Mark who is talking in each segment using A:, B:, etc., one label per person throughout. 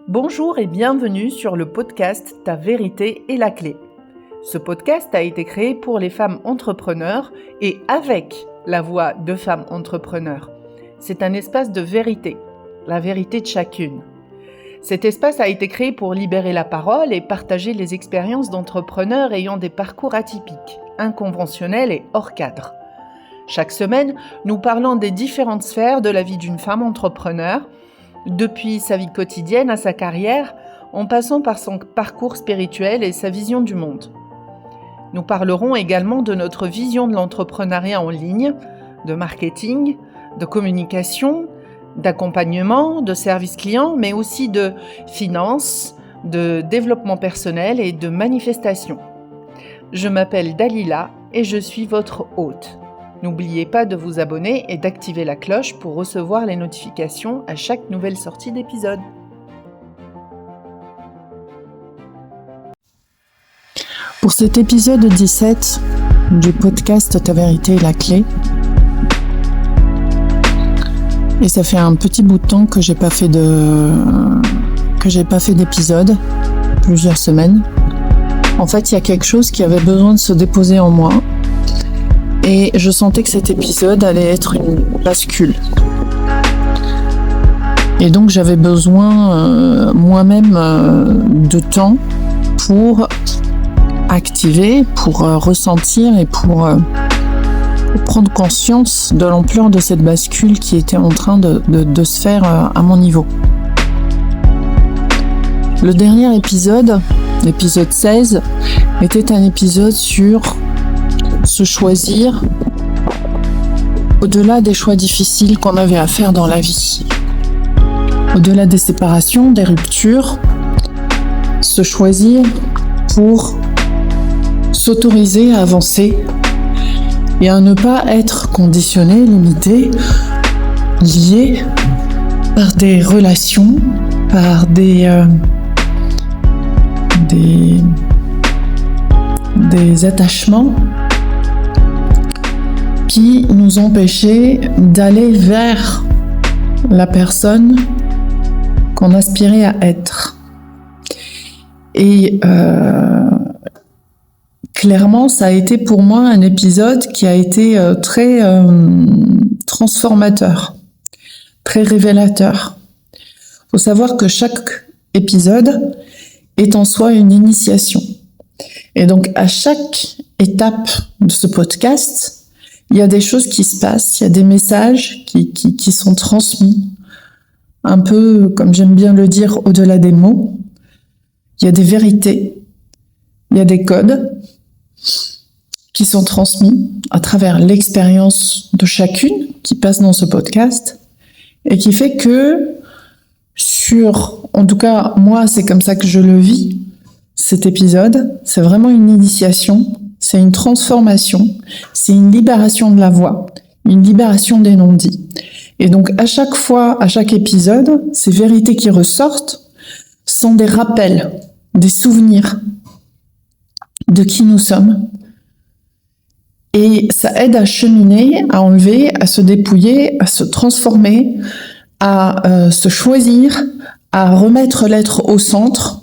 A: Bonjour et bienvenue sur le podcast Ta vérité est la clé. Ce podcast a été créé pour les femmes entrepreneurs et avec la voix de femmes entrepreneurs. C'est un espace de vérité, la vérité de chacune. Cet espace a été créé pour libérer la parole et partager les expériences d'entrepreneurs ayant des parcours atypiques, inconventionnels et hors cadre. Chaque semaine, nous parlons des différentes sphères de la vie d'une femme entrepreneur, depuis sa vie quotidienne à sa carrière, en passant par son parcours spirituel et sa vision du monde. Nous parlerons également de notre vision de l'entrepreneuriat en ligne, de marketing, de communication, d'accompagnement, de service client, mais aussi de finances, de développement personnel et de manifestation. Je m'appelle Dalila et je suis votre hôte. N'oubliez pas de vous abonner et d'activer la cloche pour recevoir les notifications à chaque nouvelle sortie d'épisode. Pour cet épisode 17 du podcast Ta vérité est la clé, et ça fait un petit bout de temps que j'ai pas fait d'épisode, plusieurs semaines. En fait, il y a quelque chose qui avait besoin de se déposer en moi. Et je sentais que cet épisode allait être une bascule. Et donc j'avais besoin moi-même de temps pour activer, pour ressentir et pour prendre conscience de l'ampleur de cette bascule qui était en train de se faire à mon niveau. Le dernier épisode, l'épisode 16, était un épisode sur se choisir au-delà des choix difficiles qu'on avait à faire dans la vie. Au-delà des séparations, des ruptures, se choisir pour s'autoriser à avancer et à ne pas être conditionné, limité, lié par des relations, par des attachements qui nous empêchaient d'aller vers la personne qu'on aspirait à être. Et clairement, ça a été pour moi un épisode qui a été très transformateur, très révélateur. Il faut savoir que chaque épisode est en soi une initiation. Et donc, à chaque étape de ce podcast, il y a des choses qui se passent, il y a des messages qui sont transmis, un peu, comme j'aime bien le dire, au-delà des mots. Il y a des vérités, il y a des codes qui sont transmis à travers l'expérience de chacune qui passe dans ce podcast et qui fait que en tout cas, moi, c'est comme ça que je le vis, cet épisode, c'est vraiment une initiation. C'est une transformation, c'est une libération de la voix, une libération des non-dits. Et donc, à chaque fois, à chaque épisode, ces vérités qui ressortent sont des rappels, des souvenirs de qui nous sommes. Et ça aide à cheminer, à enlever, à se dépouiller, à se transformer, à se choisir, à remettre l'être au centre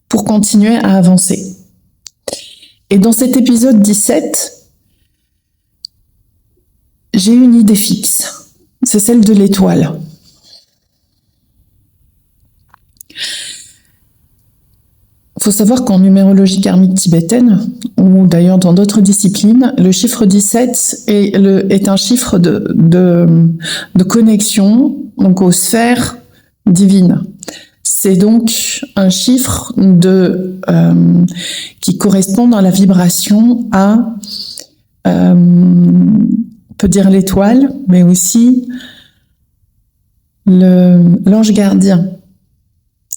A: pour continuer à avancer. Et dans cet épisode 17, j'ai une idée fixe. C'est celle de l'étoile. Il faut savoir qu'en numérologie karmique tibétaine, ou d'ailleurs dans d'autres disciplines, le chiffre 17 est un chiffre de connexion donc aux sphères divines. C'est donc un chiffre qui correspond dans la vibration à, on peut dire l'étoile, mais aussi l'ange gardien.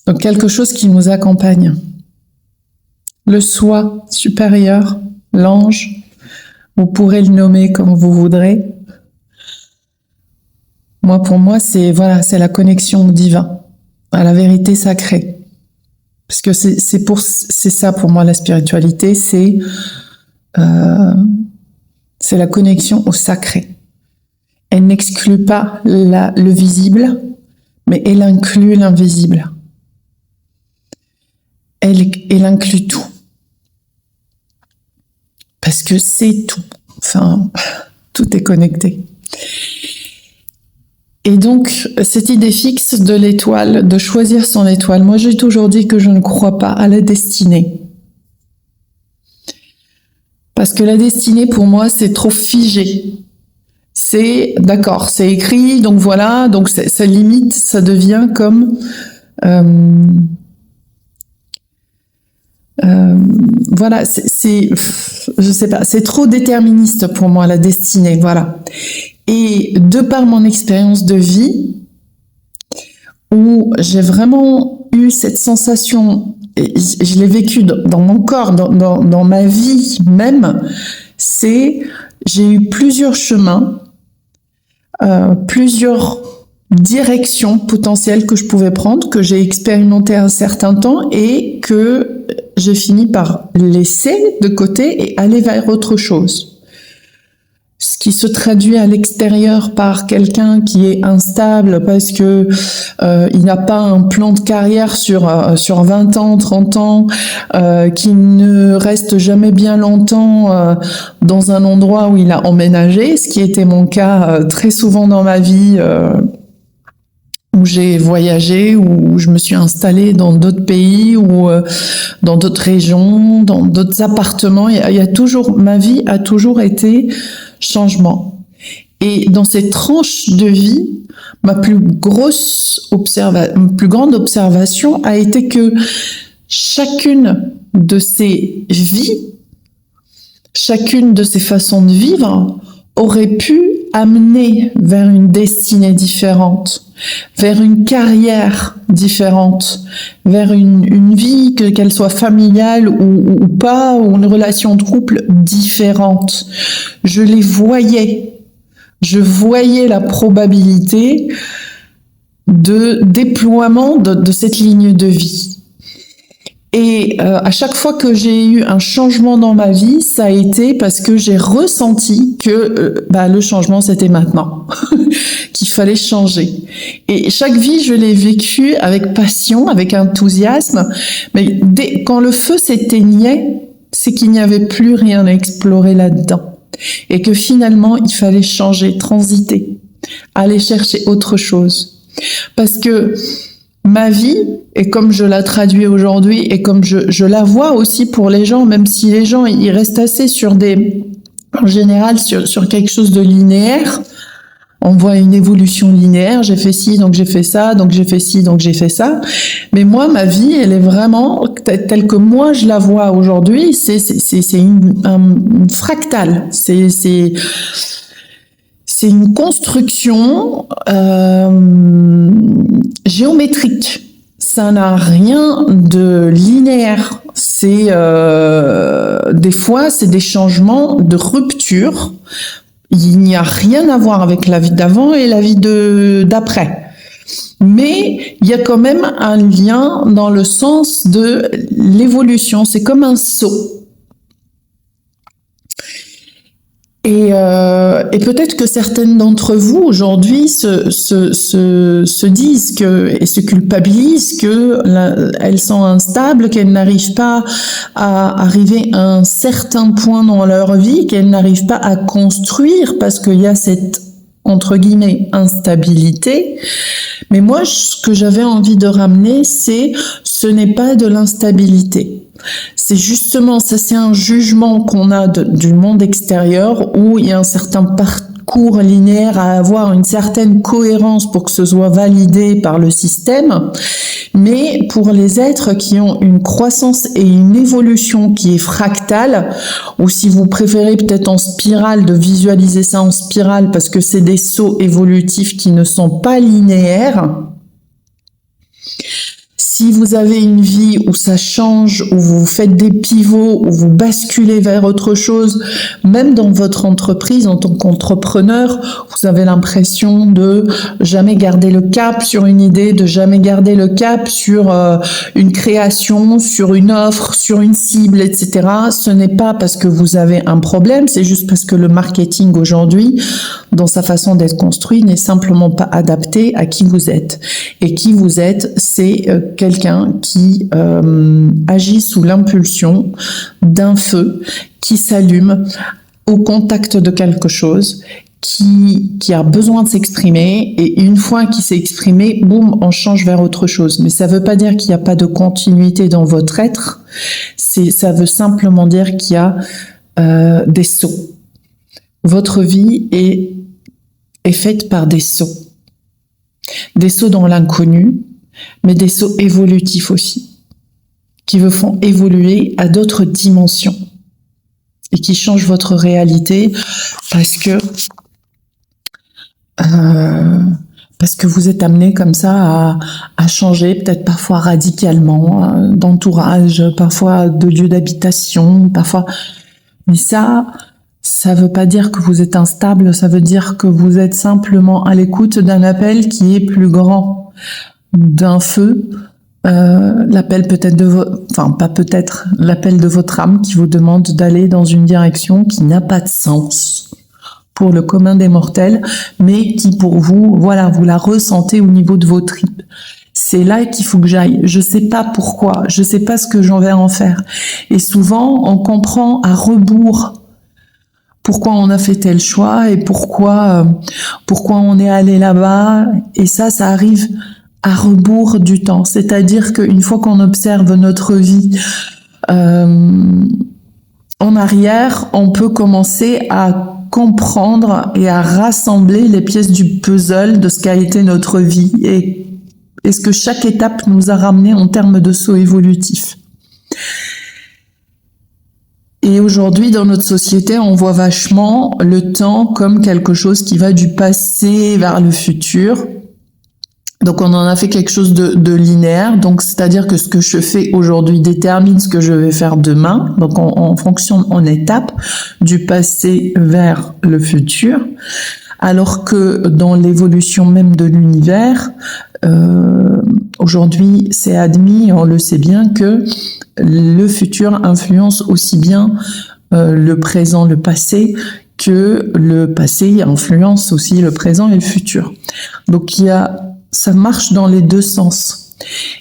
A: Donc quelque chose qui nous accompagne. Le soi supérieur, l'ange, vous pourrez le nommer comme vous voudrez. Pour moi, c'est la connexion au divin, à la vérité sacrée. Parce que c'est ça pour moi la spiritualité, c'est la connexion au sacré. Elle n'exclut pas le visible, mais elle inclut l'invisible. elle inclut tout. Parce que c'est tout. Enfin, tout est connecté. Et donc, cette idée fixe de l'étoile, de choisir son étoile, moi j'ai toujours dit que je ne crois pas à la destinée. Parce que la destinée, pour moi, c'est trop figé. C'est, d'accord, c'est écrit, donc voilà, donc ça limite, ça devient comme... voilà, je sais pas, c'est trop déterministe pour moi, la destinée, voilà. Et de par mon expérience de vie, où j'ai vraiment eu cette sensation, et je l'ai vécu dans mon corps, dans ma vie même, j'ai eu plusieurs chemins, plusieurs directions potentielles que je pouvais prendre, que j'ai expérimenté un certain temps et que j'ai fini par laisser de côté et aller vers autre chose. Ce qui se traduit à l'extérieur par quelqu'un qui est instable parce que il n'a pas un plan de carrière sur 20 ans, 30 ans, qui ne reste jamais bien longtemps dans un endroit où il a emménagé, ce qui était mon cas très souvent dans ma vie, où j'ai voyagé, où je me suis installée dans d'autres pays, ou dans d'autres régions, dans d'autres appartements. Il y a toujours, ma vie a toujours été changement. Et dans ces tranches de vie, ma plus grande observation a été que chacune de ces vies, chacune de ces façons de vivre aurait pu amener vers une destinée différente, vers une carrière différente, vers une vie, qu'elle soit familiale ou pas, ou une relation de couple différente. Je les voyais. Je voyais la probabilité de déploiement de cette ligne de vie. Et à chaque fois que j'ai eu un changement dans ma vie, ça a été parce que j'ai ressenti que le changement c'était maintenant, qu'il fallait changer. Et chaque vie, je l'ai vécue avec passion, avec enthousiasme, mais quand le feu s'éteignait, c'est qu'il n'y avait plus rien à explorer là-dedans. Et que finalement, il fallait changer, transiter, aller chercher autre chose. Parce que ma vie, et comme je la traduis aujourd'hui, et comme je la vois aussi pour les gens, même si les gens, ils restent assez en général, sur quelque chose de linéaire, on voit une évolution linéaire, j'ai fait ci, donc j'ai fait ça, donc j'ai fait ci, donc j'ai fait ça. Mais moi, ma vie, elle est vraiment telle que moi je la vois aujourd'hui, c'est une fractale. C'est une construction géométrique. Ça n'a rien de linéaire. C'est des fois, c'est des changements de rupture. Il n'y a rien à voir avec la vie d'avant et la vie d'après. Mais il y a quand même un lien dans le sens de l'évolution. C'est comme un saut. Et peut-être que certaines d'entre vous aujourd'hui se disent et se culpabilisent elles sont instables, qu'elles n'arrivent pas à arriver à un certain point dans leur vie, qu'elles n'arrivent pas à construire parce qu'il y a cette, entre guillemets, instabilité. Mais moi, ce que j'avais envie de ramener, ce n'est pas de l'instabilité. C'est justement, ça c'est un jugement qu'on a du monde extérieur où il y a un certain parcours linéaire à avoir, une certaine cohérence pour que ce soit validé par le système. Mais pour les êtres qui ont une croissance et une évolution qui est fractale, ou si vous préférez peut-être en spirale, de visualiser ça en spirale parce que c'est des sauts évolutifs qui ne sont pas linéaires. Si vous avez une vie où ça change, où vous faites des pivots, où vous basculez vers autre chose, même dans votre entreprise en tant qu'entrepreneur, vous avez l'impression de jamais garder le cap sur une idée, de jamais garder le cap sur une création, sur une offre, sur une cible, etc. Ce n'est pas parce que vous avez un problème, c'est juste parce que le marketing aujourd'hui, dans sa façon d'être construit, n'est simplement pas adapté à qui vous êtes. Et qui vous êtes, c'est quelqu'un quelqu'un qui agit sous l'impulsion d'un feu qui s'allume au contact de quelque chose, qui a besoin de s'exprimer, et une fois qu'il s'est exprimé, boum, on change vers autre chose. Mais ça ne veut pas dire qu'il n'y a pas de continuité dans votre être, ça veut simplement dire qu'il y a des sauts. Votre vie est faite par des sauts. Des sauts dans l'inconnu, mais des sauts évolutifs aussi, qui vous font évoluer à d'autres dimensions et qui changent votre réalité parce que vous êtes amené comme ça à changer, peut-être parfois radicalement, d'entourage, parfois de lieu d'habitation, parfois. Mais ça veut pas dire que vous êtes instable, ça veut dire que vous êtes simplement à l'écoute d'un appel qui est plus grand, d'un feu, l'appel peut-être l'appel de votre âme qui vous demande d'aller dans une direction qui n'a pas de sens pour le commun des mortels, mais qui pour vous, voilà, vous la ressentez au niveau de vos tripes. C'est là qu'il faut que j'aille. Je sais pas pourquoi, je sais pas ce que j'en vais en faire. Et souvent, on comprend à rebours pourquoi on a fait tel choix et pourquoi on est allé là-bas. Et ça arrive à rebours du temps. C'est-à-dire qu'une fois qu'on observe notre vie en arrière, on peut commencer à comprendre et à rassembler les pièces du puzzle de ce qu'a été notre vie et ce que chaque étape nous a ramené en termes de saut évolutif. Et aujourd'hui, dans notre société, on voit vachement le temps comme quelque chose qui va du passé vers le futur. Donc, on en a fait quelque chose de linéaire. Donc, c'est-à-dire que ce que je fais aujourd'hui détermine ce que je vais faire demain. Donc, on fonctionne en étapes du passé vers le futur. Alors que dans l'évolution même de l'univers, aujourd'hui, c'est admis, on le sait bien, que le futur influence aussi bien le présent, le passé, que le passé influence aussi le présent et le futur. Donc, ça marche dans les deux sens.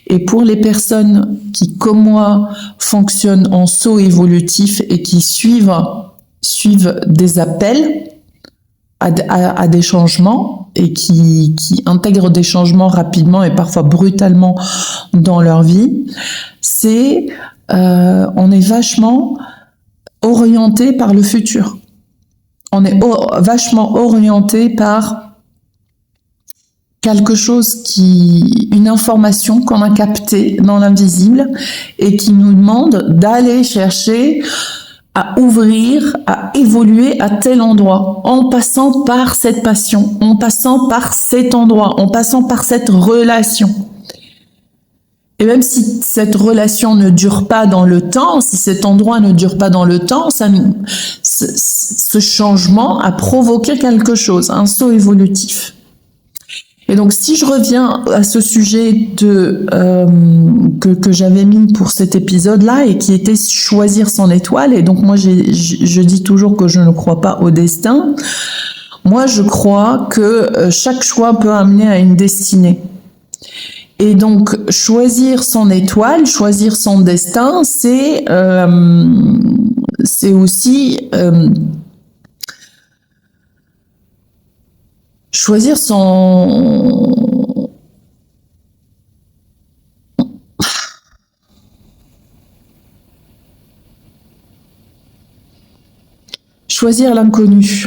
A: Et pour les personnes qui, comme moi, fonctionnent en saut évolutif et qui suivent des appels à des changements et qui intègrent des changements rapidement et parfois brutalement dans leur vie, on est vachement orienté par le futur. On est vachement orienté par quelque chose une information qu'on a captée dans l'invisible et qui nous demande d'aller chercher à ouvrir, à évoluer à tel endroit, en passant par cette passion, en passant par cet endroit, en passant par cette relation. Et même si cette relation ne dure pas dans le temps, si cet endroit ne dure pas dans le temps, ce changement a provoqué quelque chose, un saut évolutif. Et donc, si je reviens à ce sujet que j'avais mis pour cet épisode-là et qui était choisir son étoile, et donc moi je dis toujours que je ne crois pas au destin. Moi, je crois que chaque choix peut amener à une destinée. Et donc, choisir son étoile, choisir son destin, c'est aussi choisir choisir l'inconnu.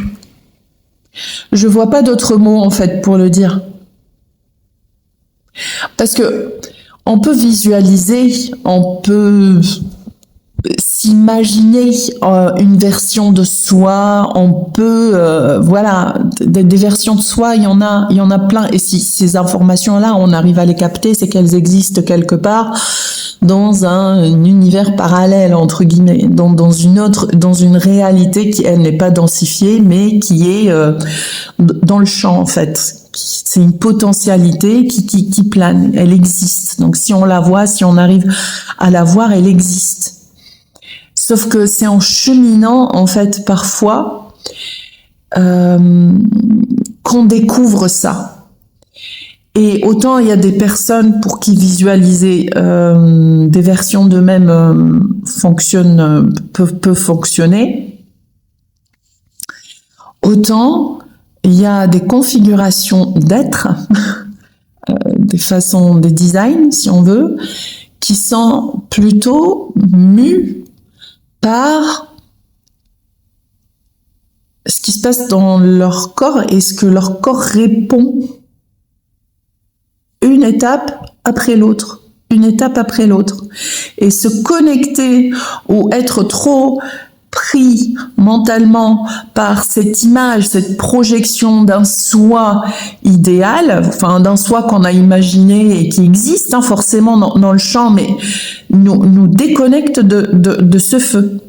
A: Je vois pas d'autre mot en fait pour le dire. Parce que on peut visualiser, on peut s'imaginer une version de soi, on peut des versions de soi, il y en a plein, et si ces informations-là on arrive à les capter, c'est qu'elles existent quelque part dans un univers parallèle entre guillemets, dans une réalité qui elle n'est pas densifiée mais qui est dans le champ en fait. C'est une potentialité qui plane, elle existe. Donc si on la voit, si on arrive à la voir, elle existe. Sauf que c'est en cheminant, en fait, parfois, qu'on découvre ça. Et autant il y a des personnes pour qui visualiser des versions d'eux-mêmes peut fonctionner, autant il y a des configurations d'être, des façons, des designs, si on veut, qui sont plutôt mus par ce qui se passe dans leur corps et ce que leur corps répond une étape après l'autre, et se connecter ou être trop pris mentalement par cette image, cette projection d'un soi idéal, enfin d'un soi qu'on a imaginé et qui existe forcément dans le champ, mais nous déconnecte de ce feu.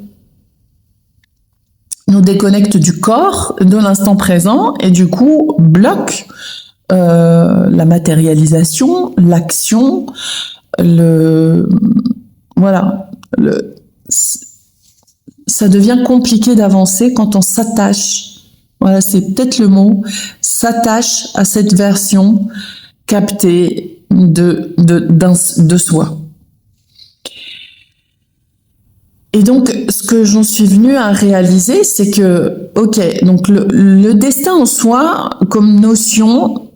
A: Nous déconnecte du corps, de l'instant présent, et du coup bloque la matérialisation, l'action, ça devient compliqué d'avancer quand on s'attache. Voilà, c'est peut-être le mot, s'attache à cette version captée de soi. Et donc, ce que j'en suis venue à réaliser, c'est que, ok, donc le destin en soi, comme notion,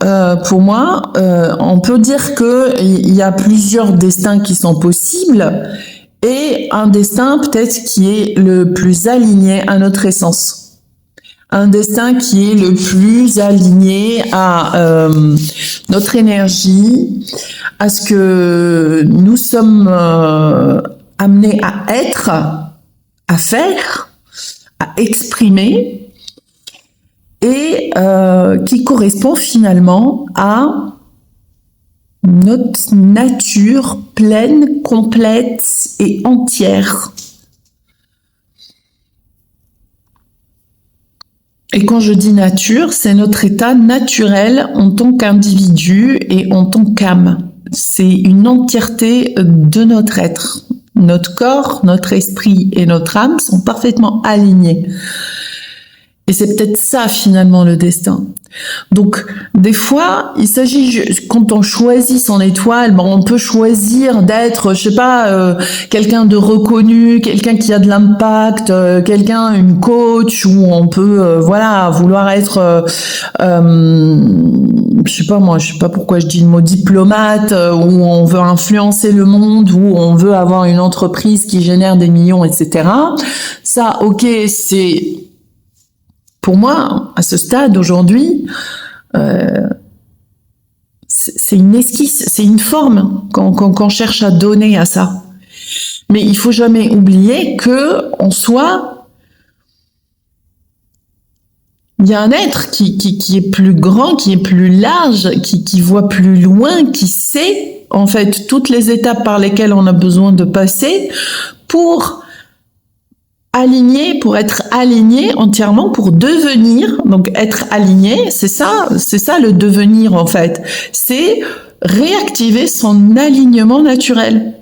A: pour moi, on peut dire que il y a plusieurs destins qui sont possibles, et un destin peut-être qui est le plus aligné à notre essence. Un destin qui est le plus aligné à notre énergie, à ce que nous sommes amenés à être, à faire, à exprimer, et qui correspond finalement à notre nature pleine, complète et entière. Et quand je dis nature, c'est notre état naturel en tant qu'individu et en tant qu'âme. C'est une entièreté de notre être. Notre corps, notre esprit et notre âme sont parfaitement alignés. Et c'est peut-être ça finalement le destin. Donc des fois, il s'agit, quand on choisit son étoile, on peut choisir d'être, je sais pas, quelqu'un de reconnu, quelqu'un qui a de l'impact, une coach, ou on peut, vouloir être, je sais pas pourquoi je dis le mot diplomate, où on veut influencer le monde, où on veut avoir une entreprise qui génère des millions, etc. Ça, ok, c'est... Pour moi, à ce stade aujourd'hui, c'est une esquisse, c'est une forme qu'on cherche à donner à ça. Mais il faut jamais oublier que en soi, il y a un être qui est plus grand, qui est plus large, qui voit plus loin, qui sait en fait toutes les étapes par lesquelles on a besoin de passer pour être aligné entièrement, pour devenir. Donc être aligné, c'est ça le devenir en fait. C'est réactiver son alignement naturel,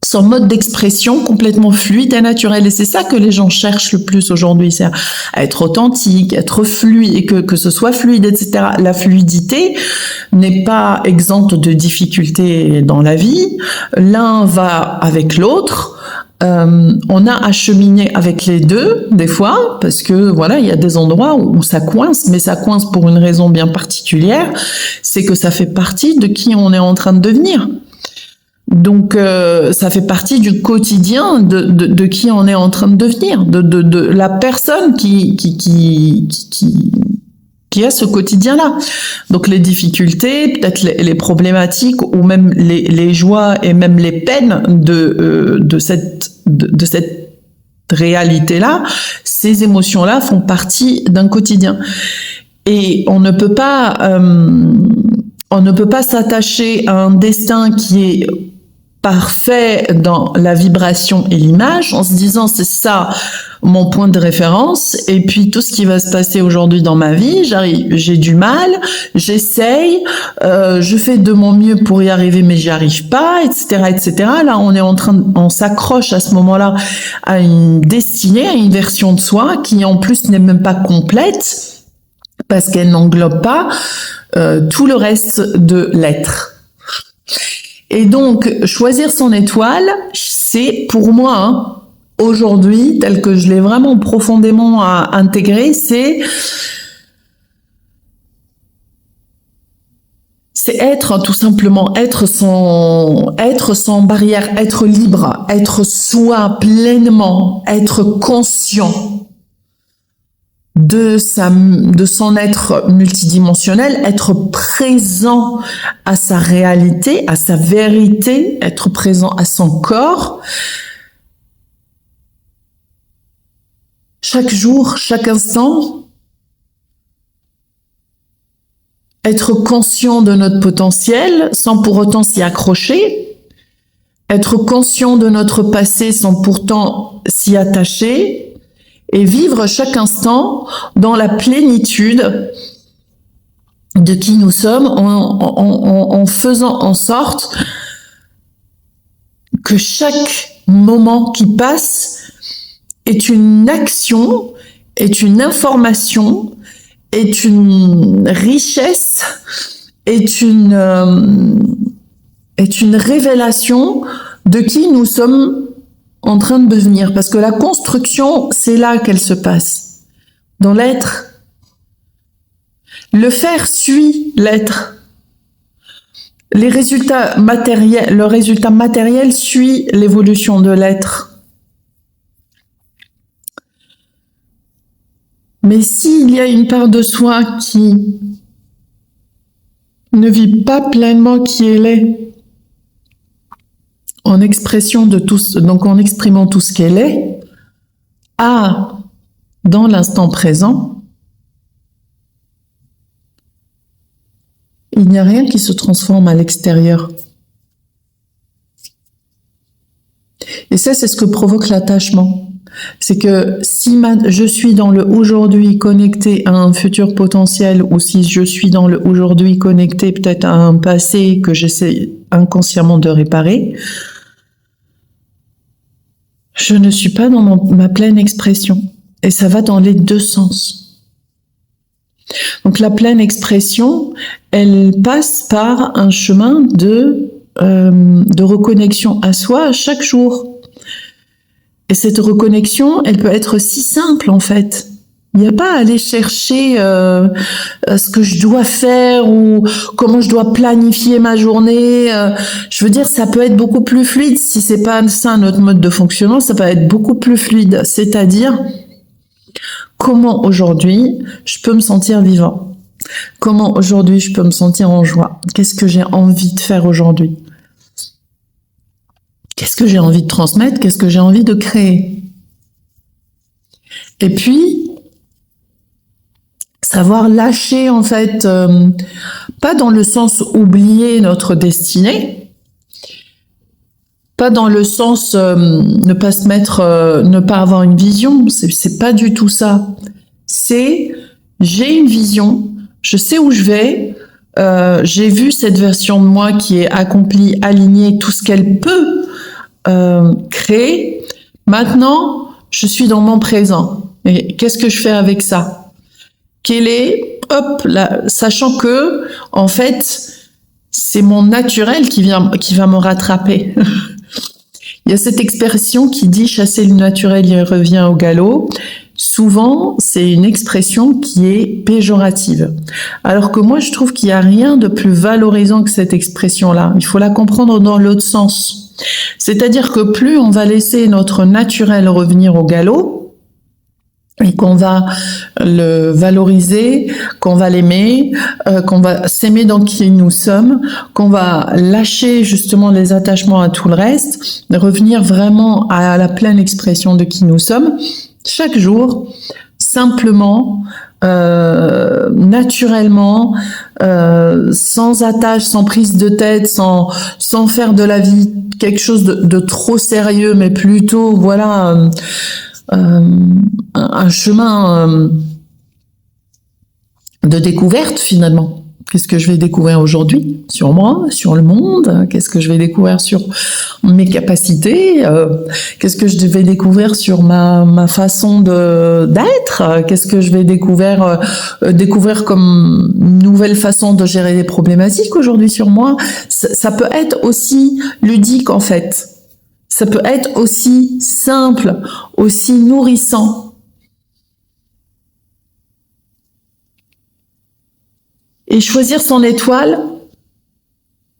A: son mode d'expression complètement fluide et naturel. Et c'est ça que les gens cherchent le plus aujourd'hui, c'est à être authentique, être fluide, et que ce soit fluide, etc. La fluidité n'est pas exempte de difficultés dans la vie. L'un va avec l'autre. On a à cheminer avec les deux des fois, parce que voilà, il y a des endroits où ça coince, mais ça coince pour une raison bien particulière, c'est que ça fait partie de qui on est en train de devenir. Donc ça fait partie du quotidien de qui on est en train de devenir, de la personne qui a ce quotidien-là. Donc les difficultés, peut-être les problématiques, ou même les joies et même les peines de cette réalité-là, ces émotions-là font partie d'un quotidien. Et on ne peut pas s'attacher à un destin qui est parfait dans la vibration et l'image, en se disant c'est ça mon point de référence, et puis tout ce qui va se passer aujourd'hui dans ma vie, j'ai du mal, j'essaye, je fais de mon mieux pour y arriver, mais j'y arrive pas, etc., etc. Là, on s'accroche à ce moment-là à une destinée, à une version de soi qui en plus n'est même pas complète, parce qu'elle n'englobe pas tout le reste de l'être. Et donc, choisir son étoile, c'est pour moi, aujourd'hui, tel que je l'ai vraiment profondément intégré, c'est être tout simplement, être sans barrière, être libre, être soi pleinement, être conscient de son être multidimensionnel, être présent à sa réalité, à sa vérité, être présent à son corps. Chaque jour, chaque instant, être conscient de notre potentiel sans pour autant s'y accrocher, être conscient de notre passé sans pourtant s'y attacher, et vivre chaque instant dans la plénitude de qui nous sommes en faisant en sorte que chaque moment qui passe est une action, est une information, est une richesse, est une révélation de qui nous sommes en train de devenir. Parce que la construction, c'est là qu'elle se passe, dans l'être. Le faire suit l'être. Le résultat matériel suit l'évolution de l'être. Mais s'il y a une part de soi qui ne vit pas pleinement qui elle est, en expression de tout, donc en exprimant tout ce qu'elle est, dans l'instant présent, il n'y a rien qui se transforme à l'extérieur. Et ça, c'est ce que provoque l'attachement. C'est que si je suis dans le aujourd'hui connecté à un futur potentiel, ou si je suis dans le aujourd'hui connecté peut-être à un passé que j'essaie inconsciemment de réparer, je ne suis pas dans ma pleine expression. Et ça va dans les deux sens. Donc la pleine expression, elle passe par un chemin de reconnexion à soi chaque jour. Et cette reconnexion, elle peut être si simple en fait. Il n'y a pas à aller chercher ce que je dois faire ou comment je dois planifier ma journée. Je veux dire, ça peut être beaucoup plus fluide. Si c'est pas ça notre mode de fonctionnement, ça peut être beaucoup plus fluide. C'est-à-dire, comment aujourd'hui je peux me sentir vivant? Comment aujourd'hui je peux me sentir en joie? Qu'est-ce que j'ai envie de faire aujourd'hui? Qu'est-ce que j'ai envie de transmettre? Qu'est-ce que j'ai envie de créer? Et puis, savoir lâcher, en fait, pas dans le sens oublier notre destinée, pas dans le sens ne pas se mettre, ne pas avoir une vision, c'est pas du tout ça. C'est, j'ai une vision, je sais où je vais, j'ai vu cette version de moi qui est accomplie, alignée, tout ce qu'elle peut créer. Maintenant, je suis dans mon présent. Et qu'est-ce que je fais avec ça? Sachant que, en fait, c'est mon naturel qui va me rattraper. Il y a cette expression qui dit chasser le naturel, il revient au galop. Souvent, c'est une expression qui est péjorative. Alors que moi, je trouve qu'il n'y a rien de plus valorisant que cette expression-là. Il faut la comprendre dans l'autre sens. C'est-à-dire que plus on va laisser notre naturel revenir au galop, et qu'on va le valoriser, qu'on va l'aimer, qu'on va s'aimer dans qui nous sommes, qu'on va lâcher justement les attachements à tout le reste, revenir vraiment à la pleine expression de qui nous sommes, chaque jour, simplement, naturellement, sans attache, sans prise de tête, sans faire de la vie quelque chose de trop sérieux, mais plutôt, voilà, un chemin de découverte finalement. Qu'est-ce que je vais découvrir aujourd'hui sur moi, sur le monde? Qu'est-ce que je vais découvrir sur mes capacités? Qu'est-ce que je vais découvrir sur ma façon d'être? Qu'est-ce que je vais découvrir comme nouvelle façon de gérer les problématiques aujourd'hui sur moi? Ça peut être aussi ludique en fait. Ça peut être aussi simple, aussi nourrissant. Et choisir son étoile,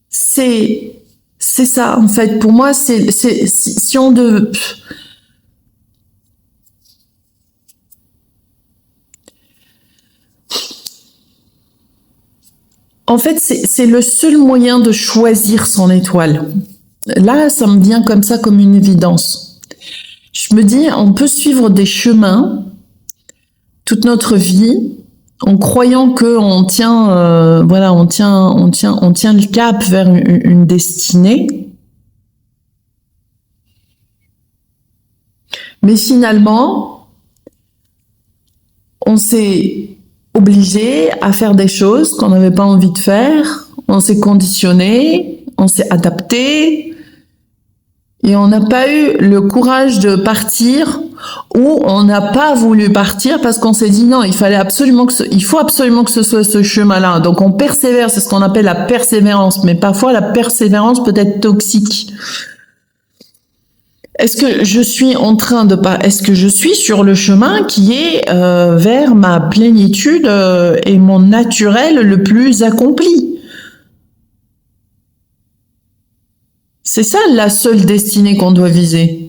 A: c'est ça en fait. Pour moi, si on de en fait, c'est le seul moyen de choisir son étoile. Là, ça me vient comme ça, comme une évidence. Je me dis, on peut suivre des chemins toute notre vie en croyant que on tient le cap vers une destinée. Mais finalement, on s'est obligé à faire des choses qu'on n'avait pas envie de faire, on s'est conditionné, on s'est adapté, et on n'a pas eu le courage de partir, ou on n'a pas voulu partir parce qu'on s'est dit non, il faut absolument que ce soit ce chemin-là. Donc on persévère, c'est ce qu'on appelle la persévérance, mais parfois la persévérance peut être toxique. Est-ce que je suis sur le chemin qui est vers ma plénitude et mon naturel le plus accompli? C'est ça la seule destinée qu'on doit viser.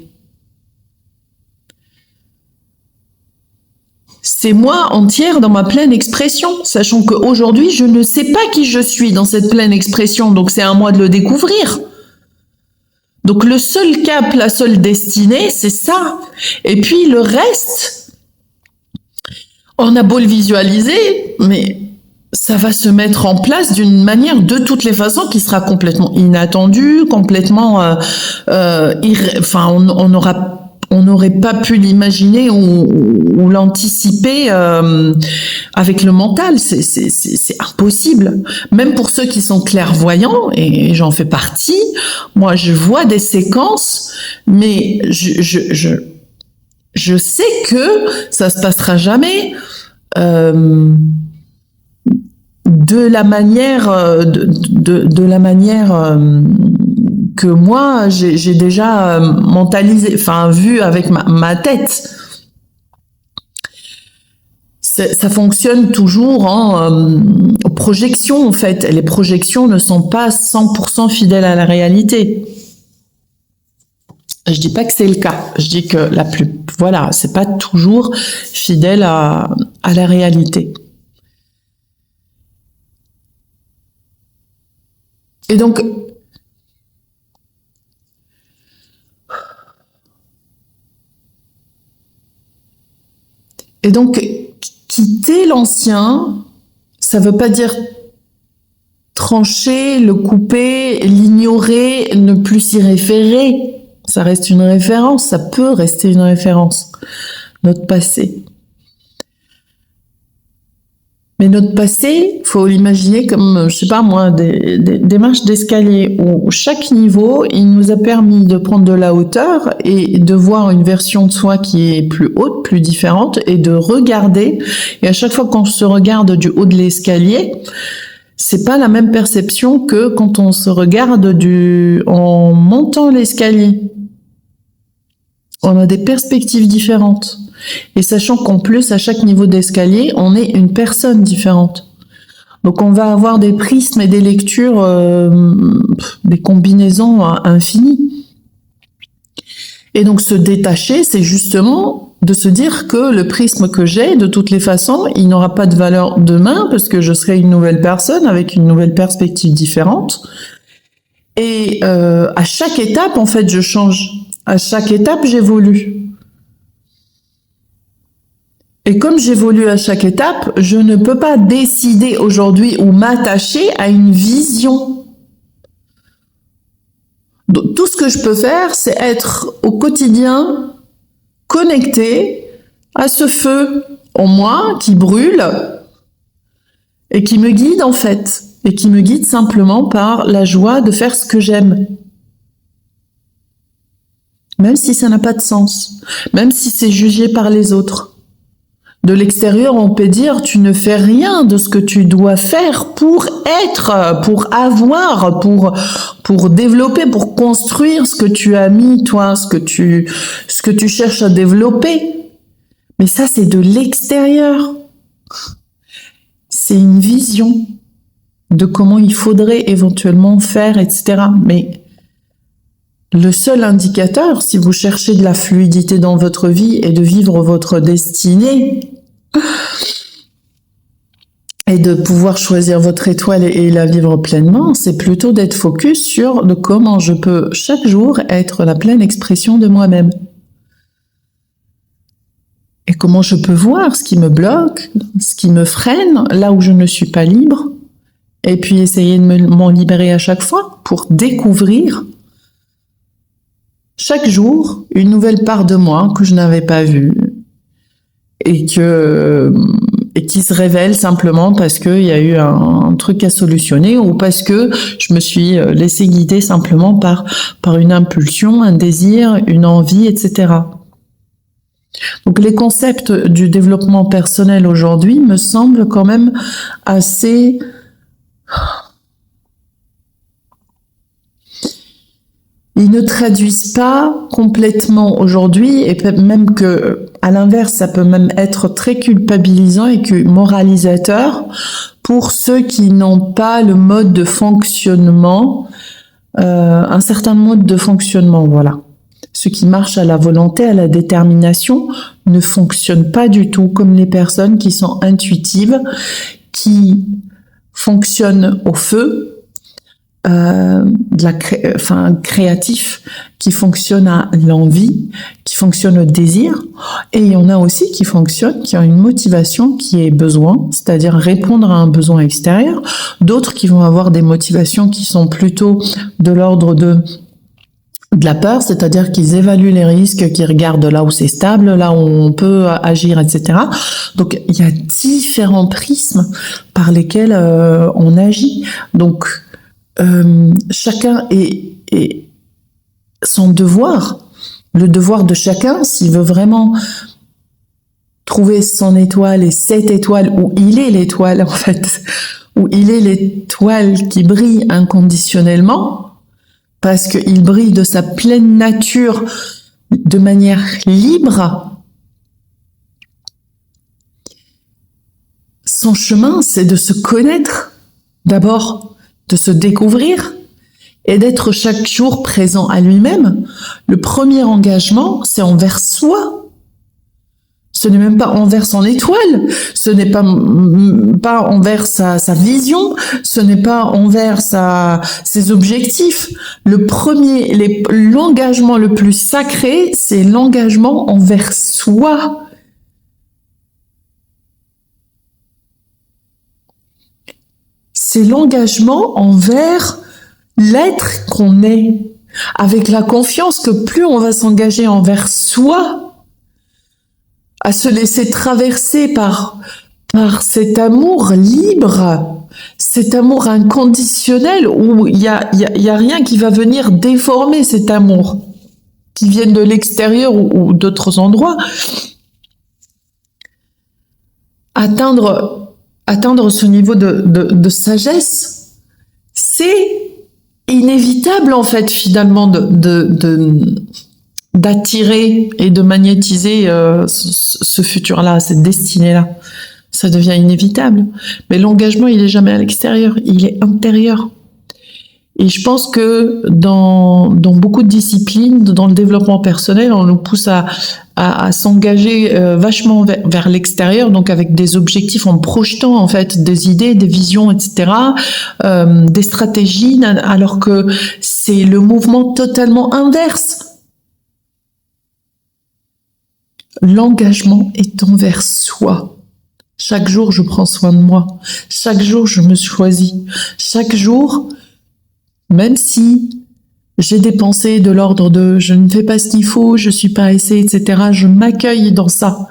A: C'est moi entière dans ma pleine expression, sachant qu'aujourd'hui, je ne sais pas qui je suis dans cette pleine expression, donc c'est à moi de le découvrir. Donc le seul cap, la seule destinée, c'est ça. Et puis le reste, on a beau le visualiser, mais ça va se mettre en place d'une manière, de toutes les façons, qui sera complètement inattendue, complètement, on n'aurait pas pu l'imaginer ou l'anticiper avec le mental. C'est impossible. Même pour ceux qui sont clairvoyants, et j'en fais partie, moi je vois des séquences, mais je sais que ça se passera jamais de la manière que moi j'ai déjà mentalisé, vu avec ma tête. Ça fonctionne toujours en projection en fait. Et les projections ne sont pas 100% fidèles à la réalité. Je dis pas que c'est le cas. Je dis que c'est pas toujours fidèle à la réalité. Et donc, quitter l'ancien, ça veut pas dire trancher, le couper, l'ignorer, ne plus s'y référer. Ça reste une référence, ça peut rester une référence, notre passé. Mais notre passé, faut l'imaginer comme, des marches d'escalier où chaque niveau, il nous a permis de prendre de la hauteur et de voir une version de soi qui est plus haute, plus différente, et de regarder. Et à chaque fois qu'on se regarde du haut de l'escalier, c'est pas la même perception que quand on se regarde en montant l'escalier. On a des perspectives différentes. Et sachant qu'en plus, à chaque niveau d'escalier, on est une personne différente. Donc on va avoir des prismes et des lectures, des combinaisons infinies. Et donc se détacher, c'est justement de se dire que le prisme que j'ai, de toutes les façons, il n'aura pas de valeur demain, parce que je serai une nouvelle personne avec une nouvelle perspective différente. Et à chaque étape, en fait, je change. À chaque étape, j'évolue. Et comme j'évolue à chaque étape, je ne peux pas décider aujourd'hui ou m'attacher à une vision. Donc, tout ce que je peux faire, c'est être au quotidien connecté à ce feu en moi qui brûle et qui me guide en fait, et qui me guide simplement par la joie de faire ce que j'aime. Même si ça n'a pas de sens, même si c'est jugé par les autres. De l'extérieur, on peut dire, tu ne fais rien de ce que tu dois faire pour être, pour avoir, pour développer, pour construire ce que tu as mis, toi, ce que tu cherches à développer. Mais ça, c'est de l'extérieur. C'est une vision de comment il faudrait éventuellement faire, etc. Mais le seul indicateur, si vous cherchez de la fluidité dans votre vie et de vivre votre destinée et de pouvoir choisir votre étoile et la vivre pleinement, c'est plutôt d'être focus sur de comment je peux chaque jour être la pleine expression de moi-même. Et comment je peux voir ce qui me bloque, ce qui me freine, là où je ne suis pas libre, et puis essayer de m'en libérer à chaque fois pour découvrir chaque jour une nouvelle part de moi que je n'avais pas vue et qui se révèle simplement parce qu'il y a eu un truc à solutionner ou parce que je me suis laissé guider simplement par une impulsion, un désir, une envie, etc. Donc les concepts du développement personnel aujourd'hui me semblent quand même assez... Ils ne traduisent pas complètement aujourd'hui, et même que, à l'inverse, ça peut même être très culpabilisant et que moralisateur pour ceux qui n'ont pas le mode de fonctionnement, un certain mode de fonctionnement, voilà. Ceux qui marchent à la volonté, à la détermination, ne fonctionnent pas du tout comme les personnes qui sont intuitives, qui fonctionnent au feu, créatif, qui fonctionne à l'envie, qui fonctionne au désir, et il y en a aussi qui fonctionnent, qui ont une motivation qui est besoin, c'est-à-dire répondre à un besoin extérieur, d'autres qui vont avoir des motivations qui sont plutôt de l'ordre de la peur, c'est-à-dire qu'ils évaluent les risques, qu'ils regardent là où c'est stable, là où on peut agir, etc. Donc il y a différents prismes par lesquels on agit. Donc chacun est son devoir, le devoir de chacun, s'il veut vraiment trouver son étoile et cette étoile où il est l'étoile en fait, où il est l'étoile qui brille inconditionnellement, parce qu'il brille de sa pleine nature de manière libre. Son chemin, c'est de se connaître d'abord, de se découvrir et d'être chaque jour présent à lui-même. Le premier engagement, c'est envers soi. Ce n'est même pas envers son étoile, ce n'est pas envers sa vision, ce n'est pas envers ses objectifs. L'engagement le plus sacré, c'est l'engagement envers soi. C'est l'engagement envers l'être qu'on est, avec la confiance que plus on va s'engager envers soi, à se laisser traverser par cet amour libre, cet amour inconditionnel où il y a rien qui va venir déformer cet amour, qui vienne de l'extérieur ou d'autres endroits. Atteindre ce niveau de sagesse, c'est inévitable en fait finalement d'attirer et de magnétiser ce futur-là, cette destinée-là. Ça devient inévitable. Mais l'engagement, il est jamais à l'extérieur, il est intérieur. Et je pense que dans beaucoup de disciplines, dans le développement personnel, on nous pousse à s'engager vachement vers l'extérieur, donc avec des objectifs, en projetant en fait des idées, des visions, etc., des stratégies, alors que c'est le mouvement totalement inverse. L'engagement est envers soi. Chaque jour, je prends soin de moi. Chaque jour, je me choisis. Chaque jour, même si j'ai des pensées de l'ordre de « je ne fais pas ce qu'il faut, je suis pas assez, etc. », je m'accueille dans ça.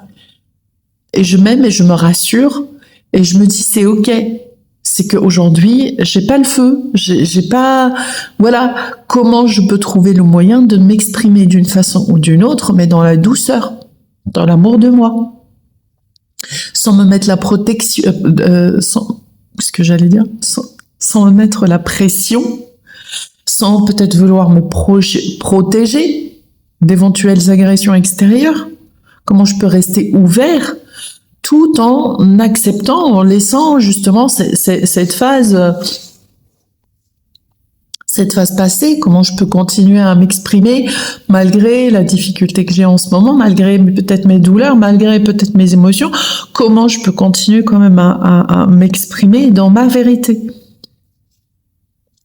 A: Et je m'aime et je me rassure et je me dis « c'est ok, c'est qu'aujourd'hui, j'ai pas le feu, j'ai pas, voilà, comment je peux trouver le moyen de m'exprimer d'une façon ou d'une autre, mais dans la douceur, dans l'amour de moi, sans me mettre la protection, ce que j'allais dire, sans me mettre la pression, sans peut-être vouloir me protéger d'éventuelles agressions extérieures. Comment je peux rester ouvert tout en acceptant, en laissant justement cette phase passée. Comment je peux continuer à m'exprimer malgré la difficulté que j'ai en ce moment, malgré peut-être mes douleurs, malgré peut-être mes émotions. Comment je peux continuer quand même à m'exprimer dans ma vérité,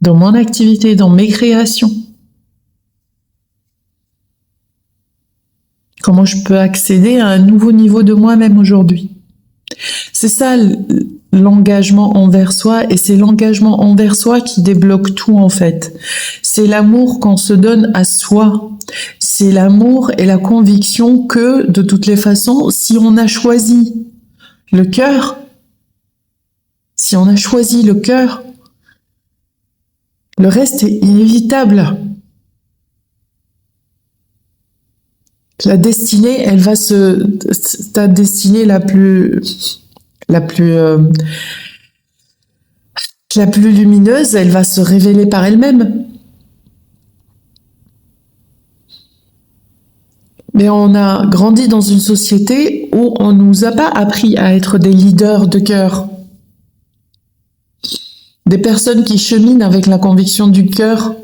A: dans mon activité, dans mes créations. Comment je peux accéder à un nouveau niveau de moi-même aujourd'hui. C'est ça l'engagement envers soi, et c'est l'engagement envers soi qui débloque tout en fait. C'est l'amour qu'on se donne à soi. C'est l'amour et la conviction que, de toutes les façons, si on a choisi le cœur, le reste est inévitable. La destinée, elle va ta destinée la plus lumineuse, elle va se révéler par elle-même. Mais on a grandi dans une société où on nous a pas appris à être des leaders de cœur. Des personnes qui cheminent avec la conviction du cœur.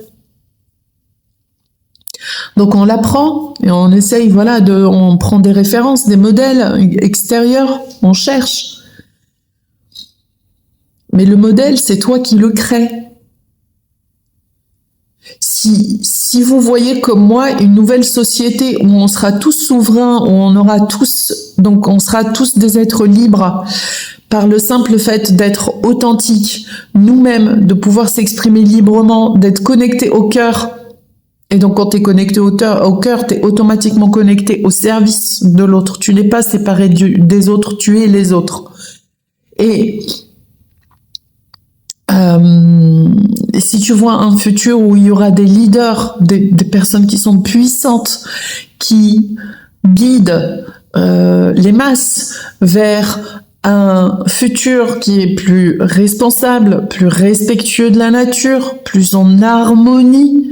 A: Donc on l'apprend et on essaye, on prend des références, des modèles extérieurs, on cherche. Mais le modèle, c'est toi qui le crée. Si vous voyez comme moi une nouvelle société où on sera tous souverains, où on sera tous des êtres libres, par le simple fait d'être authentiques, nous-mêmes, de pouvoir s'exprimer librement, d'être connectés au cœur. Et donc, quand tu es connecté au cœur, tu es automatiquement connecté au service de l'autre. Tu n'es pas séparé des autres, tu es les autres. Et si tu vois un futur où il y aura des leaders, des personnes qui sont puissantes, qui guident les masses vers un futur qui est plus responsable, plus respectueux de la nature, plus en harmonie,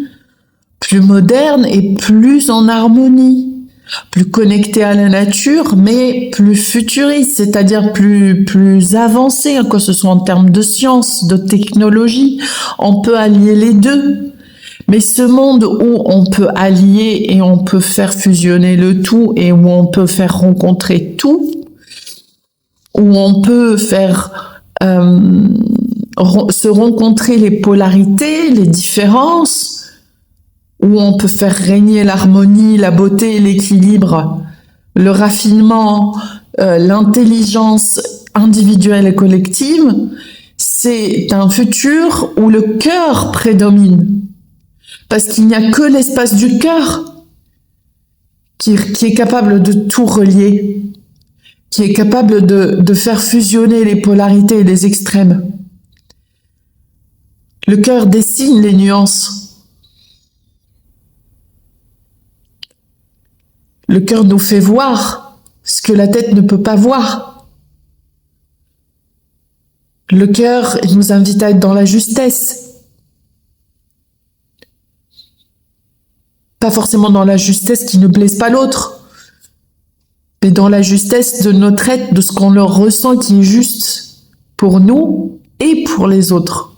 A: plus moderne et plus en harmonie, plus connecté à la nature, mais plus futuriste, c'est-à-dire plus avancé, que ce soit en termes de science, de technologie, on peut allier les deux. Mais ce monde où on peut allier et on peut faire fusionner le tout et où on peut faire rencontrer tout, où on peut faire se rencontrer les polarités, les différences, où on peut faire régner l'harmonie, la beauté, l'équilibre, le raffinement, l'intelligence individuelle et collective, c'est un futur où le cœur prédomine. Parce qu'il n'y a que l'espace du cœur qui est capable de tout relier, qui est capable de faire fusionner les polarités et les extrêmes. Le cœur dessine les nuances. Le cœur nous fait voir ce que la tête ne peut pas voir. Le cœur, il nous invite à être dans la justesse. Pas forcément dans la justesse qui ne blesse pas l'autre, mais dans la justesse de notre être, de ce qu'on leur ressent qui est juste pour nous et pour les autres.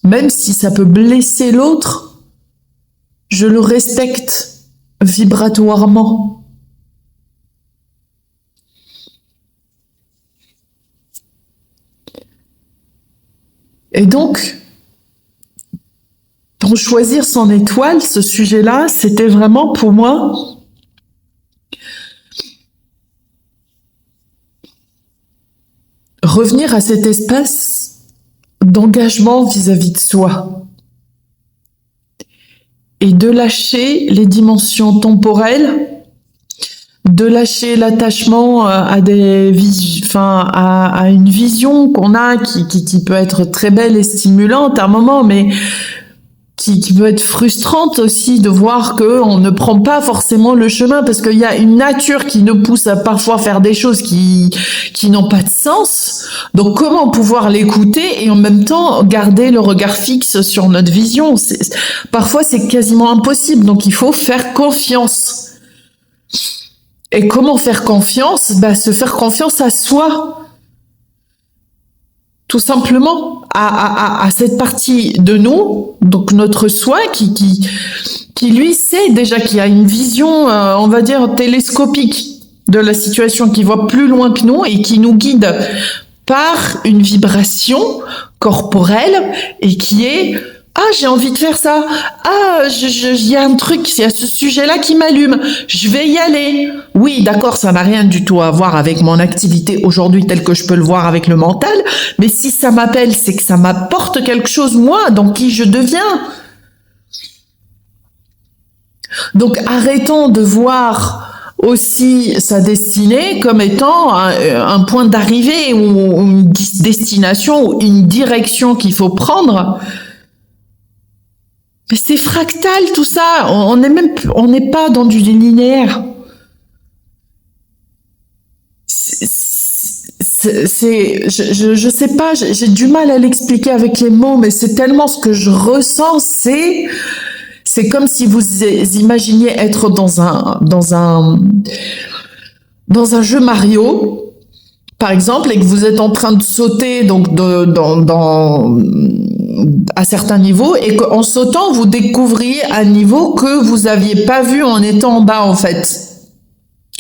A: Même si ça peut blesser l'autre, je le respecte vibratoirement. Et donc, pour choisir son étoile, ce sujet-là, c'était vraiment pour moi revenir à cet espace d'engagement vis-à-vis de soi. Et de lâcher les dimensions temporelles, de lâcher l'attachement à une vision qu'on a qui peut être très belle et stimulante à un moment, mais qui peut être frustrante aussi de voir que on ne prend pas forcément le chemin parce qu'il y a une nature qui nous pousse à parfois faire des choses qui n'ont pas de sens. Donc comment pouvoir l'écouter et en même temps garder le regard fixe sur notre vision? Parfois c'est quasiment impossible, donc il faut faire confiance. Et comment faire confiance? Se faire confiance à soi. Tout simplement à cette partie de nous, donc notre soi qui lui sait déjà qu'il y a une vision, on va dire, télescopique de la situation, qui voit plus loin que nous et qui nous guide par une vibration corporelle et qui est j'ai envie de faire ça. Il y a un truc, il y a ce sujet-là qui m'allume. Je vais y aller. Oui, d'accord, ça n'a rien du tout à voir avec mon activité aujourd'hui telle que je peux le voir avec le mental. Mais si ça m'appelle, c'est que ça m'apporte quelque chose, moi, dans qui je deviens. Donc, arrêtons de voir aussi sa destinée comme étant un point d'arrivée ou une destination ou une direction qu'il faut prendre. Mais c'est fractal tout ça, on n'est pas dans du linéaire. Je sais pas, j'ai du mal à l'expliquer avec les mots, mais c'est tellement ce que je ressens, c'est comme si vous imaginiez être dans un jeu Mario, par exemple, et que vous êtes en train de sauter donc à certains niveaux, et qu'en sautant, vous découvriez un niveau que vous aviez pas vu en étant en bas, en fait.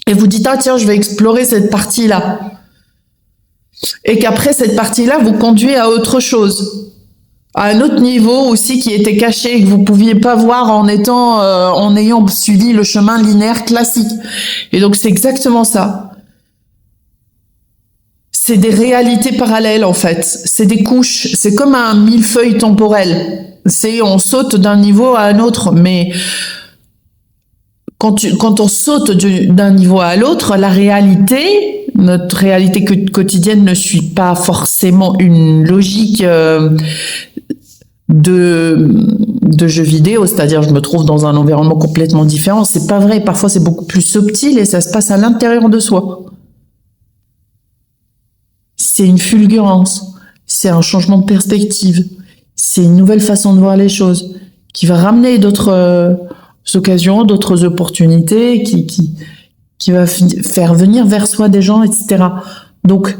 A: Et vous dites, tiens, je vais explorer cette partie-là. Et qu'après cette partie-là, vous conduisez à autre chose. À un autre niveau aussi qui était caché et que vous pouviez pas voir en ayant suivi le chemin linéaire classique. Et donc, c'est exactement ça. C'est des réalités parallèles, en fait. C'est des couches. C'est comme un millefeuille temporel. On saute d'un niveau à un autre. Mais quand on saute d'un niveau à l'autre, notre réalité quotidienne ne suit pas forcément une logique de jeu vidéo. C'est-à-dire, je me trouve dans un environnement complètement différent. C'est pas vrai. Parfois, c'est beaucoup plus subtil et ça se passe à l'intérieur de soi. C'est une fulgurance, c'est un changement de perspective, c'est une nouvelle façon de voir les choses qui va ramener d'autres occasions, d'autres opportunités, qui va faire venir vers soi des gens, etc. Donc,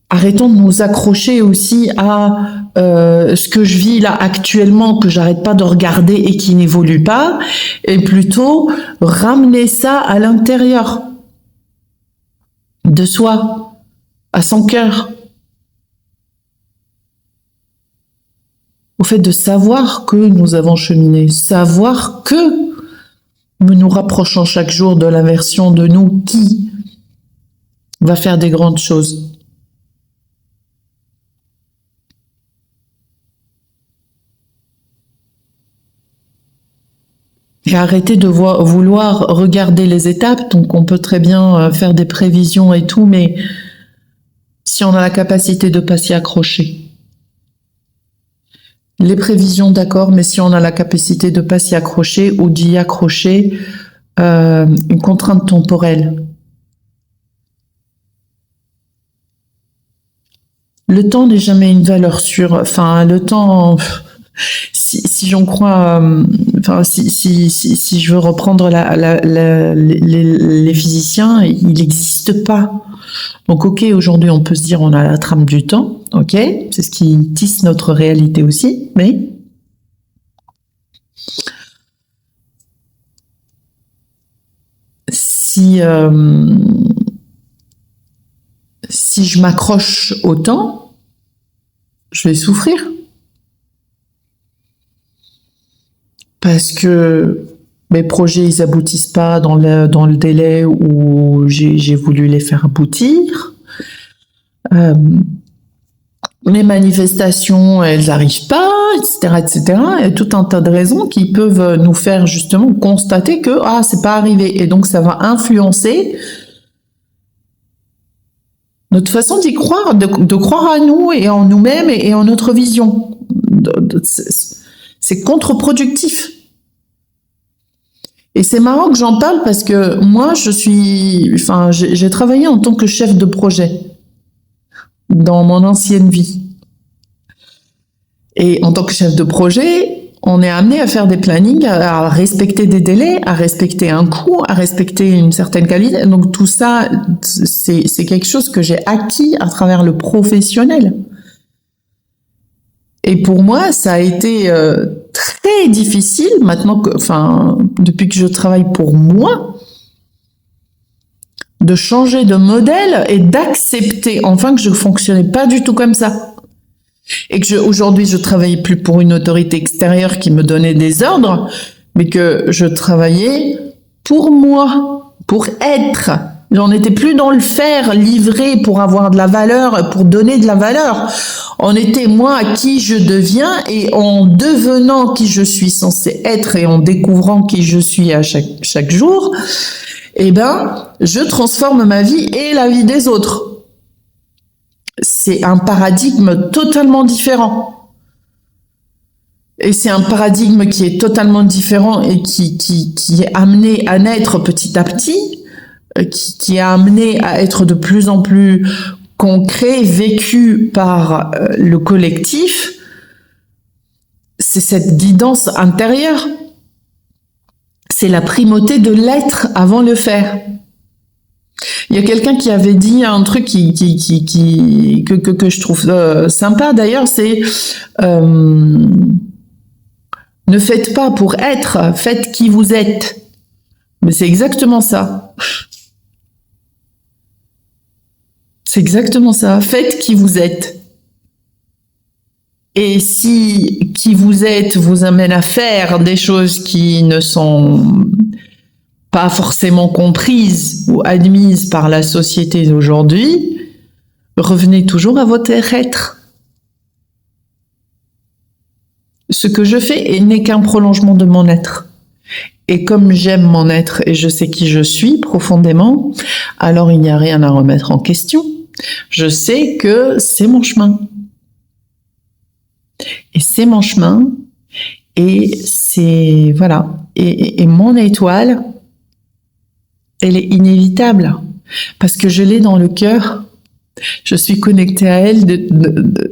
A: arrêtons de nous accrocher aussi à ce que je vis là actuellement, que j'arrête pas de regarder et qui n'évolue pas, et plutôt ramener ça à l'intérieur de soi, à son cœur. Au fait de savoir que nous avons cheminé, savoir que nous nous rapprochons chaque jour de la version de nous qui va faire des grandes choses. Et arrêter de vouloir regarder les étapes. Donc on peut très bien faire des prévisions et tout, mais si on a la capacité de ne pas s'y accrocher. Les prévisions, d'accord, mais si on a la capacité de ne pas s'y accrocher ou d'y accrocher une contrainte temporelle. Le temps n'est jamais une valeur sûre. Enfin, le temps... Si j'en crois, si je veux reprendre les physiciens, il n'existe pas. Donc, ok, aujourd'hui, on peut se dire on a la trame du temps, ok, c'est ce qui tisse notre réalité aussi, mais si je m'accroche au temps, je vais souffrir. Parce que mes projets, ils aboutissent pas dans le délai où j'ai voulu les faire aboutir. les manifestations, elles n'arrivent pas, etc., etc. Il y a tout un tas de raisons qui peuvent nous faire justement constater que c'est pas arrivé. Et donc ça va influencer notre façon d'y croire, de croire à nous et en nous-mêmes et en notre vision. C'est contre-productif. Et c'est marrant que j'en parle parce que moi, j'ai travaillé en tant que chef de projet dans mon ancienne vie. Et en tant que chef de projet, on est amené à faire des plannings, à respecter des délais, à respecter un coût, à respecter une certaine qualité. Donc tout ça, c'est quelque chose que j'ai acquis à travers le professionnel. Et pour moi, ça a été très difficile maintenant depuis que je travaille pour moi, de changer de modèle et d'accepter enfin que je fonctionnais pas du tout comme ça. Et que aujourd'hui, je travaillais plus pour une autorité extérieure qui me donnait des ordres, mais que je travaillais pour moi, pour être. J'en étais plus dans le faire, livrer pour avoir de la valeur, pour donner de la valeur. On était moi qui je deviens, et en devenant qui je suis censé être et en découvrant qui je suis à chaque jour, je transforme ma vie et la vie des autres. C'est un paradigme totalement différent. Et c'est un paradigme qui est totalement différent et qui est amené à naître petit à petit, qui est amené à être de plus en plus concret, vécu par le collectif. C'est cette guidance intérieure. C'est la primauté de l'être avant le faire. Il y a quelqu'un qui avait dit un truc que je trouve sympa d'ailleurs, c'est ne faites pas pour être, faites qui vous êtes. Mais c'est exactement ça. C'est exactement ça. Faites qui vous êtes. Et si qui vous êtes vous amène à faire des choses qui ne sont pas forcément comprises ou admises par la société d'aujourd'hui, revenez toujours à votre être. Ce que je fais n'est qu'un prolongement de mon être. Et comme j'aime mon être et je sais qui je suis profondément, alors il n'y a rien à remettre en question. Je sais que c'est mon chemin. Et c'est mon chemin. Et c'est, voilà. Et mon étoile, elle est inévitable. Parce que je l'ai dans le cœur. Je suis connectée à elle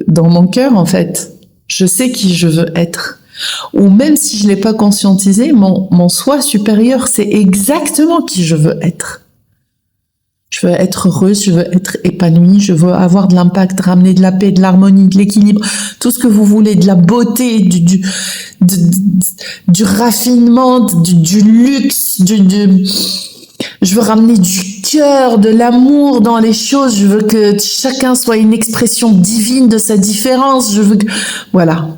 A: dans mon cœur, en fait. Je sais qui je veux être. Ou même si je l'ai pas conscientisé, mon soi supérieur, c'est exactement qui je veux être. Je veux être heureuse, je veux être épanouie, je veux avoir de l'impact, ramener de la paix, de l'harmonie, de l'équilibre, tout ce que vous voulez, de la beauté, du raffinement, du luxe, je veux ramener du cœur, de l'amour dans les choses, je veux que chacun soit une expression divine de sa différence, je veux que, voilà.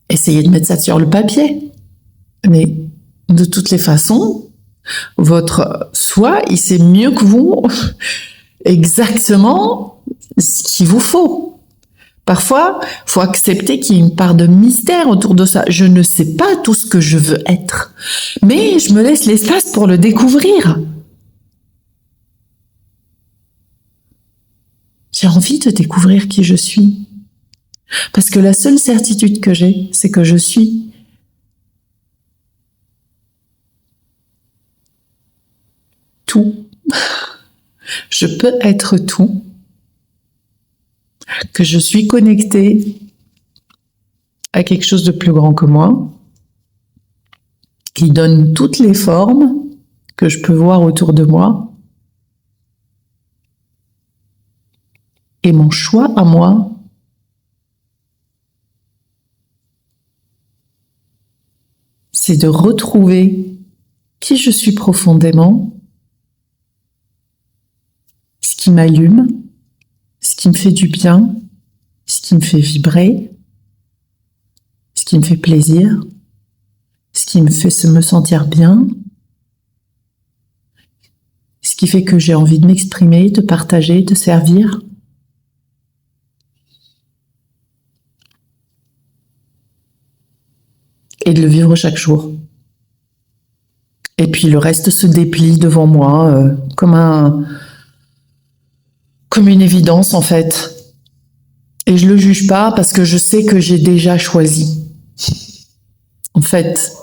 A: Essayez de mettre ça sur le papier. Mais de toutes les façons, votre soi, il sait mieux que vous exactement ce qu'il vous faut. Parfois, il faut accepter qu'il y ait une part de mystère autour de ça. Je ne sais pas tout ce que je veux être, mais je me laisse l'espace pour le découvrir. J'ai envie de découvrir qui je suis. Parce que la seule certitude que j'ai, c'est que je suis. Tout. Je peux être tout. Que je suis connectée à quelque chose de plus grand que moi, qui donne toutes les formes que je peux voir autour de moi. Et mon choix à moi, c'est de retrouver qui je suis profondément, ce qui m'allume, ce qui me fait du bien, ce qui me fait vibrer, ce qui me fait plaisir, ce qui me fait me sentir bien, ce qui fait que j'ai envie de m'exprimer, de partager, de servir. et de le vivre chaque jour. Et puis le reste se déplie devant moi comme une évidence en fait. Et je le juge pas parce que je sais que j'ai déjà choisi. En fait,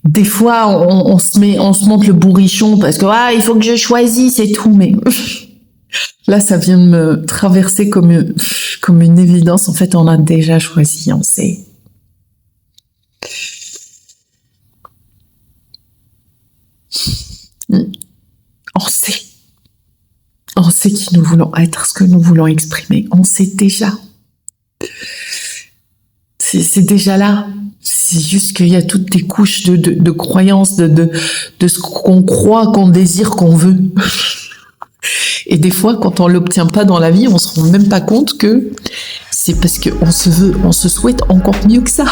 A: des fois on se monte le bourrichon parce que il faut que je choisisse et tout, mais là ça vient de me traverser comme une évidence. En fait, on a déjà choisi, on sait. On sait qui nous voulons être, ce que nous voulons exprimer. On sait déjà. C'est déjà là. C'est juste qu'il y a toutes des couches de croyances, de ce qu'on croit, qu'on désire, qu'on veut. Et des fois, quand on l'obtient pas dans la vie, on se rend même pas compte que c'est parce qu'on on se souhaite encore mieux que ça.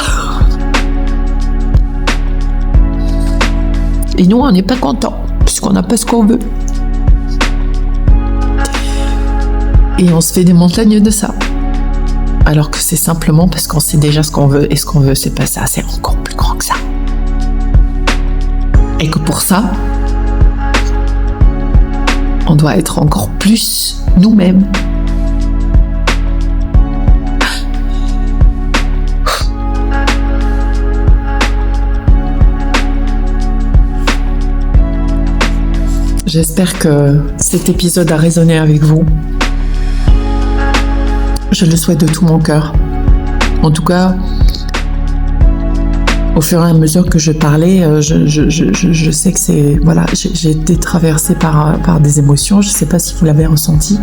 A: Et nous, on n'est pas content, puisqu'on n'a pas ce qu'on veut. Et on se fait des montagnes de ça. Alors que c'est simplement parce qu'on sait déjà ce qu'on veut, et ce qu'on veut, c'est pas ça, c'est encore plus grand que ça. Et que pour ça, on doit être encore plus nous-mêmes. J'espère que cet épisode a résonné avec vous. Je le souhaite de tout mon cœur. En tout cas, au fur et à mesure que je parlais, je sais que c'est... Voilà, j'ai été traversée par des émotions. Je ne sais pas si vous l'avez ressenti.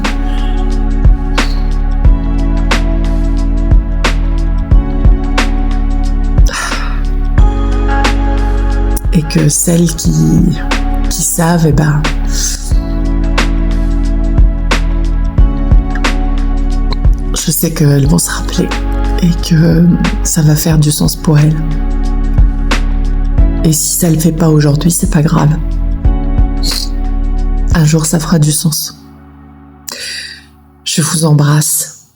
A: Et que celles qui savent, je sais qu'elles vont se rappeler et que ça va faire du sens pour elles. Et si ça le fait pas aujourd'hui, c'est pas grave. Un jour, ça fera du sens. Je vous embrasse.